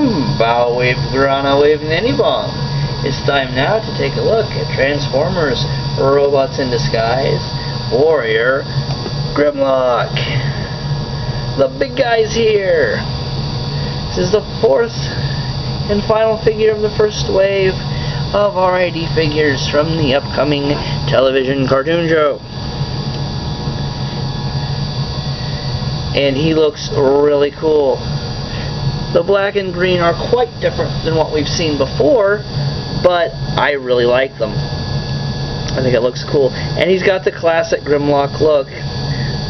Welcome, bow wave, piranha wave, nanny bomb. It's time now to take a look at Transformers, Robots in Disguise, Warrior, Grimlock. The big guy's here. This is the fourth and final figure of the first wave of RID figures from the upcoming television cartoon show. And he looks really cool. The black and green are quite different than what we've seen before, but I really like them. I think it looks cool. And he's got the classic Grimlock look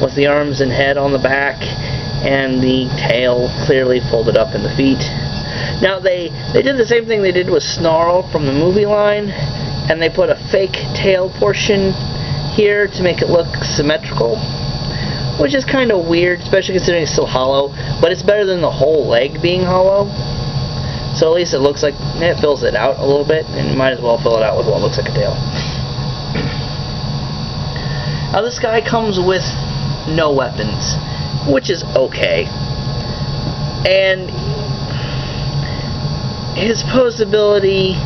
with the arms and head on the back and the tail clearly folded up in the feet. Now they did the same thing they did with Snarl from the movie line, and they put a fake tail portion here to make it look symmetrical, which is kind of weird, especially considering it's still hollow, but it's better than the whole leg being hollow. So at least it looks like it fills it out a little bit, and you might as well fill it out with what looks like a tail. Now this guy comes with no weapons, which is okay. And his posability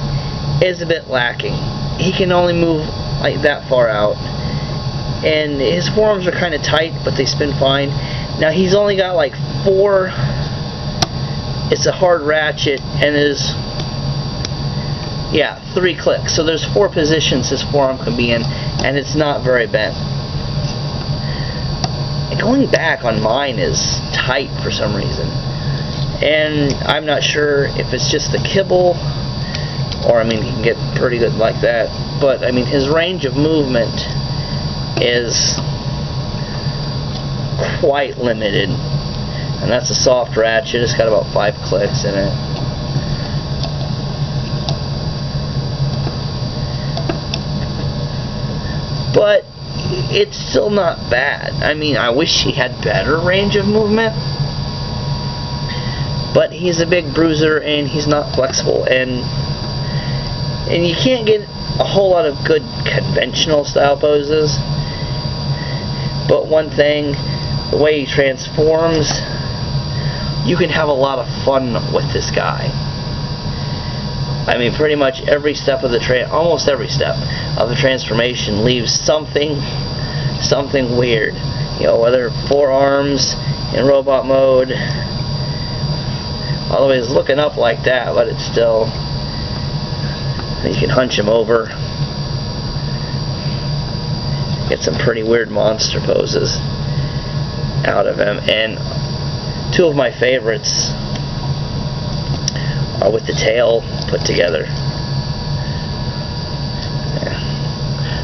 is a bit lacking. He can only move like that far out. And his forearms are kind of tight, but they spin fine. Now he's only got like 4. It's a hard ratchet, and there's 3 clicks. So there's 4 positions his forearm can be in, and it's not very bent. And going back on mine is tight for some reason, and I'm not sure if it's just the kibble, or I mean he can get pretty good like that. But I mean his range of movement is quite limited, and that's a soft ratchet. It's got about 5 clicks in it. But it's still not bad. I mean, I wish he had better range of movement, but he's a big bruiser and he's not flexible, and you can't get a whole lot of good conventional style poses. But one thing, the way he transforms, you can have a lot of fun with this guy. I mean, pretty much every step of the almost every step of the transformation leaves something weird. You know, whether 4 arms in robot mode, although he's looking up like that, but it's still, you can hunch him over. Get some pretty weird monster poses out of him, and 2 of my favorites are with the tail put together.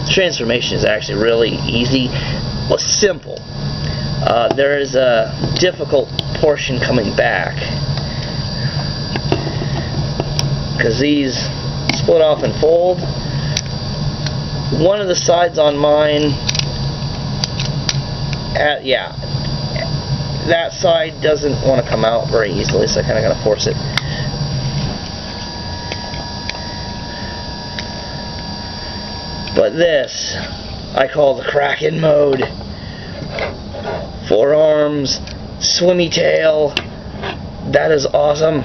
The transformation is actually really easy, well, simple. There is a difficult portion coming back, because these split off and fold. One of the sides on mine, that side doesn't want to come out very easily, so I kind of got to force it. But this, I call the Kraken mode. 4 arms, swimmy tail. That is awesome.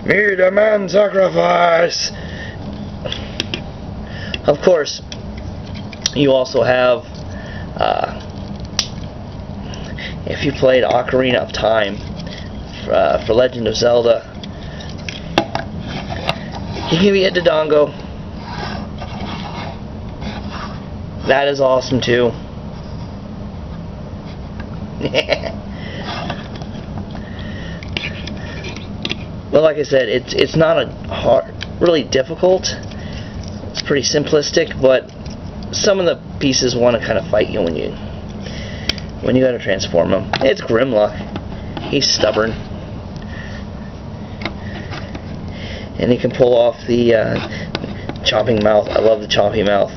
Me demand sacrifice. Of course, you also have, if you played Ocarina of Time for Legend of Zelda, he can be a Dodongo. That is awesome too. But like I said, it's not a really difficult. It's pretty simplistic, but some of the pieces want to kind of fight you when you got to transform him. It's Grimlock. He's stubborn, and he can pull off the chomping mouth. I love the chompy mouth.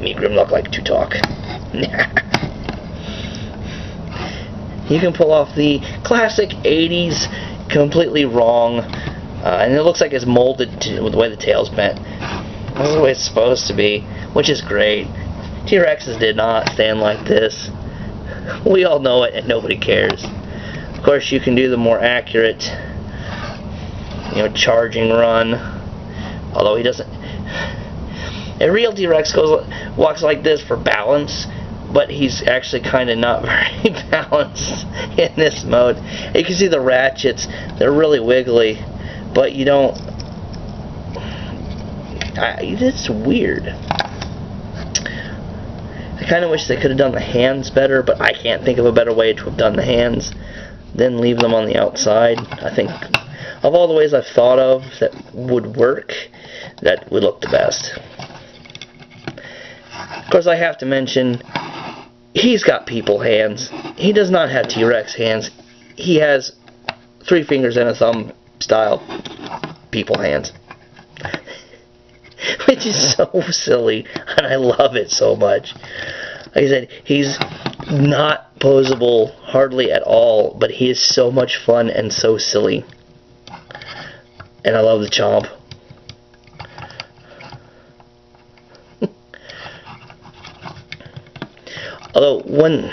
Me Grimlock like to talk. You can pull off the classic 80s completely wrong, and it looks like it's molded with the way the tail's bent. That's the way it's supposed to be, which is great. T-Rexes did not stand like this. We all know it and nobody cares. Of course, you can do the more accurate, charging run. Although he doesn't. A real T-Rex walks like this for balance, but he's actually kind of not very balanced in this mode. You can see the ratchets; they're really wiggly, but you don't. It's weird. I kind of wish they could have done the hands better, but I can't think of a better way to have done the hands than leave them on the outside. I think of all the ways I've thought of that would work, that would look the best. Of course, I have to mention, he's got people hands. He does not have T-Rex hands. He has 3 fingers and a thumb style people hands. Which is so silly, and I love it so much. Like I said, he's not posable hardly at all, but he is so much fun and so silly. And I love the chomp. Although, you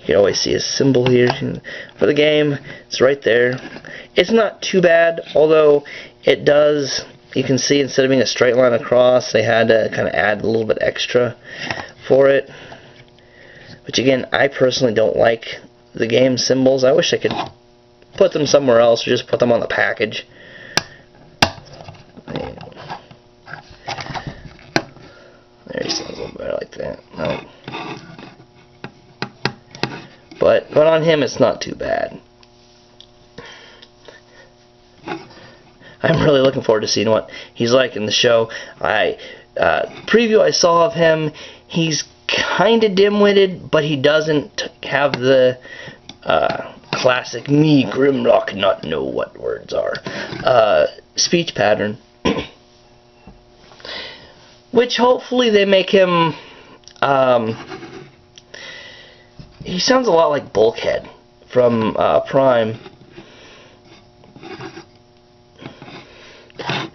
can always see a symbol here for the game. It's right there. It's not too bad, although it does, you can see instead of being a straight line across, they had to kind of add a little bit extra for it. Which again, I personally don't like the game symbols. I wish I could put them somewhere else or just put them on the package. There he sounds a little better like that. No. But on him it's not too bad. I'm really looking forward to seeing what he's like in the show. Preview I saw of him, he's kind of dim-witted, but he doesn't have the classic me, Grimlock, not know what words are speech pattern. Which hopefully they make him, he sounds a lot like Bulkhead from Prime.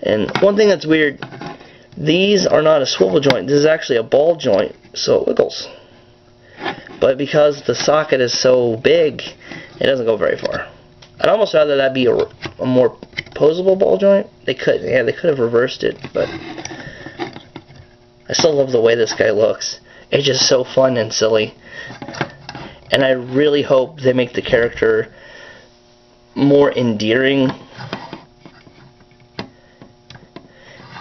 And one thing that's weird, these are not a swivel joint, this is actually a ball joint, so it wiggles. But because the socket is so big, it doesn't go very far. I'd almost rather that be a more posable ball joint. They could have reversed it, but I still love the way this guy looks. It's just so fun and silly. And I really hope they make the character more endearing.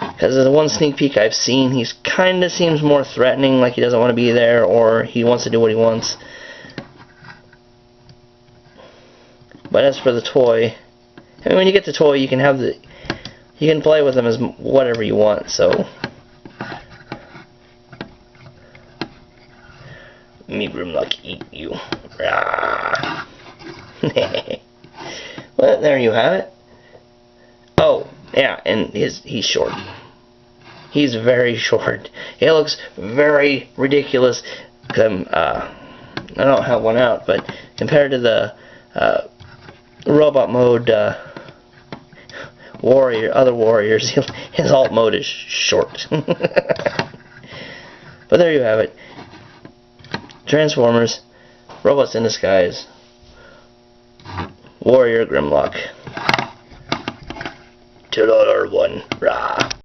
Because the one sneak peek I've seen, he kind of seems more threatening, like he doesn't want to be there, or he wants to do what he wants. But as for the toy, I mean, when you get the toy, you can play with them as whatever you want. So, me Grimlock eat you. Rah. Well, there you have it. Oh, yeah, and he's short. He's very short. He looks very ridiculous. I don't have one out, but compared to the robot mode other warriors, his alt mode is short. But there you have it. Transformers, robots in disguise, Warrior Grimlock. $2 one. Rah.